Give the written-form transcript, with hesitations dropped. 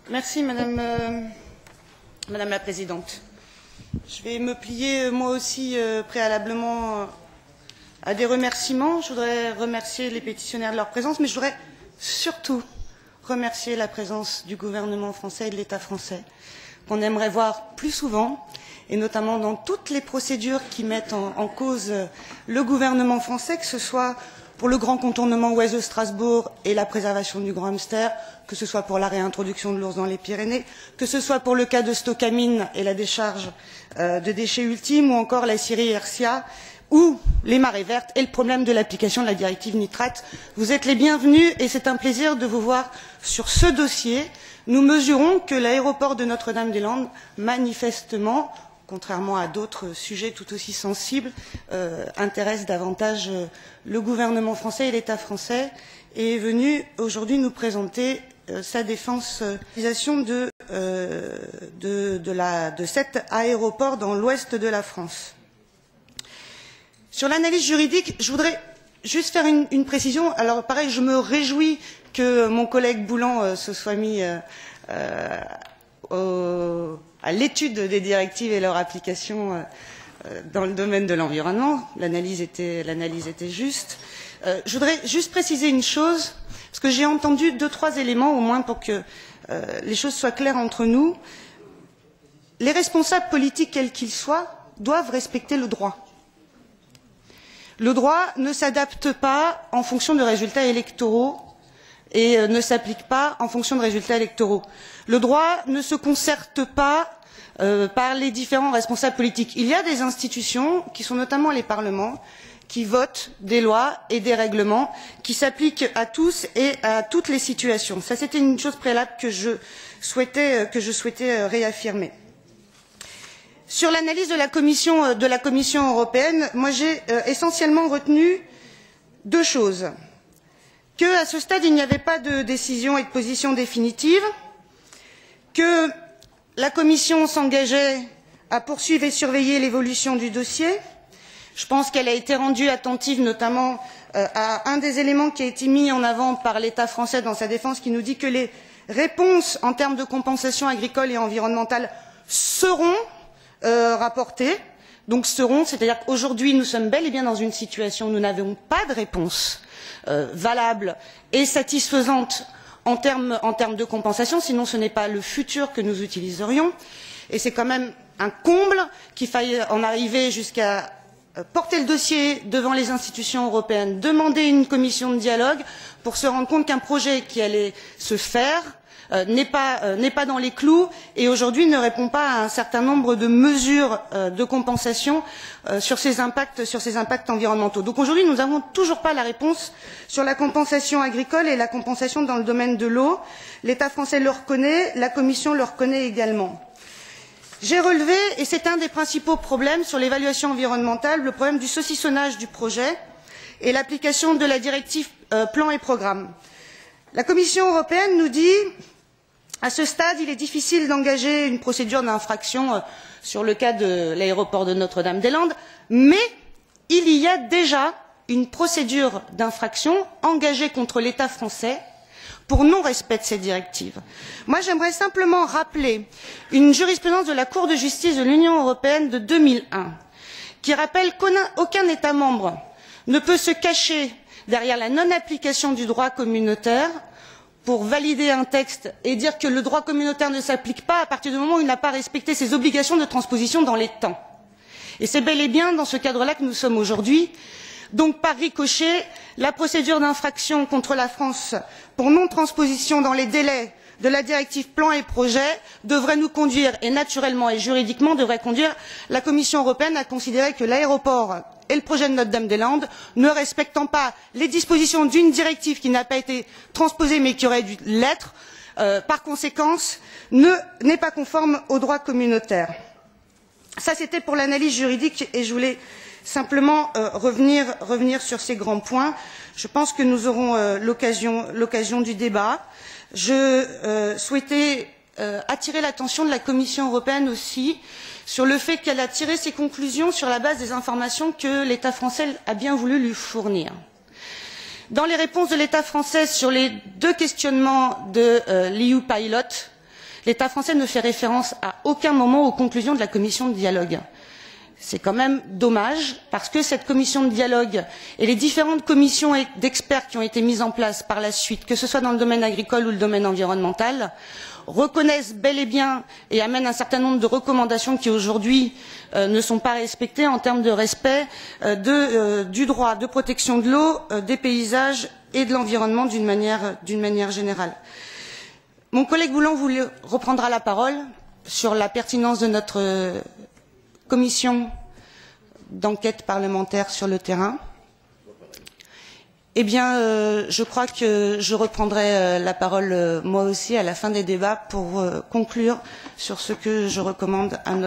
Merci Madame la Présidente. Je vais me plier moi aussi préalablement à des remerciements. Je voudrais remercier les pétitionnaires de leur présence, mais je voudrais surtout remercier la présence du gouvernement français et de l'État français, qu'on aimerait voir plus souvent, et notamment dans toutes les procédures qui mettent en cause le gouvernement français, que ce soit pour le grand contournement ouest de Strasbourg et la préservation du grand hamster, que ce soit pour la réintroduction de l'ours dans les Pyrénées, que ce soit pour le cas de Stocamine et la décharge de déchets ultimes, ou encore la Syrie Hercia, ou les marées vertes et le problème de l'application de la directive nitrate. Vous êtes les bienvenus et c'est un plaisir de vous voir sur ce dossier. Nous mesurons que l'aéroport de Notre-Dame-des-Landes, manifestement, contrairement à d'autres sujets tout aussi sensibles, intéresse davantage le gouvernement français et l'État français, et est venu aujourd'hui nous présenter sa défense de cet aéroport dans l'ouest de la France. Sur l'analyse juridique, je voudrais juste faire une précision. Alors pareil, je me réjouis que mon collègue Boulan se soit mis à l'étude des directives et leur application dans le domaine de l'environnement. L'analyse était juste. Je voudrais juste préciser une chose, parce que j'ai entendu deux, trois éléments au moins pour que les choses soient claires entre nous. Les responsables politiques, quels qu'ils soient, doivent respecter le droit. Le droit ne s'adapte pas en fonction de résultats électoraux et ne s'applique pas en fonction de résultats électoraux. Le droit ne se concerte pas par les différents responsables politiques. Il y a des institutions, qui sont notamment les parlements, qui votent des lois et des règlements qui s'appliquent à tous et à toutes les situations. Ça, c'était une chose préalable que je souhaitais réaffirmer. Sur l'analyse de la Commission européenne, moi j'ai essentiellement retenu deux choses. Que, à ce stade, il n'y avait pas de décision et de position définitive, que la Commission s'engageait à poursuivre et surveiller l'évolution du dossier. Je pense qu'elle a été rendue attentive notamment à un des éléments qui a été mis en avant par l'État français dans sa défense, qui nous dit que les réponses en termes de compensation agricole et environnementale seront rapportées. Donc seront, c'est-à-dire qu'aujourd'hui nous sommes bel et bien dans une situation où nous n'avons pas de réponse valable et satisfaisante en termes de compensation, sinon ce n'est pas le futur que nous utiliserions. Et c'est quand même un comble qu'il faille en arriver jusqu'à porter le dossier devant les institutions européennes, demander une commission de dialogue pour se rendre compte qu'un projet qui allait se faire n'est pas dans les clous et aujourd'hui ne répond pas à un certain nombre de mesures de compensation sur ces impacts environnementaux. Donc aujourd'hui, nous n'avons toujours pas la réponse sur la compensation agricole et la compensation dans le domaine de l'eau. L'État français le reconnaît, la Commission le reconnaît également. J'ai relevé, et c'est un des principaux problèmes sur l'évaluation environnementale, le problème du saucissonnage du projet et l'application de la directive plan et programme. La Commission européenne nous dit à ce stade, il est difficile d'engager une procédure d'infraction sur le cas de l'aéroport de Notre-Dame-des-Landes, mais il y a déjà une procédure d'infraction engagée contre l'État français pour non-respect de ces directives. Moi, j'aimerais simplement rappeler une jurisprudence de la Cour de justice de l'Union européenne de 2001, qui rappelle qu'aucun État membre ne peut se cacher derrière la non-application du droit communautaire pour valider un texte et dire que le droit communautaire ne s'applique pas à partir du moment où il n'a pas respecté ses obligations de transposition dans les temps. Et c'est bel et bien dans ce cadre-là que nous sommes aujourd'hui. Donc, par ricochet, la procédure d'infraction contre la France pour non-transposition dans les délais de la directive plan et projet devrait nous conduire, et naturellement et juridiquement devrait conduire la Commission européenne à considérer que l'aéroport et le projet de Notre-Dame-des-Landes, ne respectant pas les dispositions d'une directive qui n'a pas été transposée mais qui aurait dû l'être, par conséquent, n'est pas conforme au droit communautaire. Ça, c'était pour l'analyse juridique et je voulais simplement revenir sur ces grands points. Je pense que nous aurons l'occasion du débat. Je souhaitais attirer l'attention de la Commission européenne aussi sur le fait qu'elle a tiré ses conclusions sur la base des informations que l'État français a bien voulu lui fournir. Dans les réponses de l'État français sur les deux questionnements de l'EU Pilot, l'État français ne fait référence à aucun moment aux conclusions de la commission de dialogue. C'est quand même dommage, parce que cette commission de dialogue et les différentes commissions d'experts qui ont été mises en place par la suite, que ce soit dans le domaine agricole ou le domaine environnemental, reconnaissent bel et bien et amènent un certain nombre de recommandations qui aujourd'hui ne sont pas respectées en termes de respect du droit de protection de l'eau, des paysages et de l'environnement d'une manière générale. Mon collègue Boulland reprendra la parole sur la pertinence de notre commission d'enquête parlementaire sur le terrain. Eh bien, je crois que je reprendrai la parole moi aussi à la fin des débats pour conclure sur ce que je recommande à notre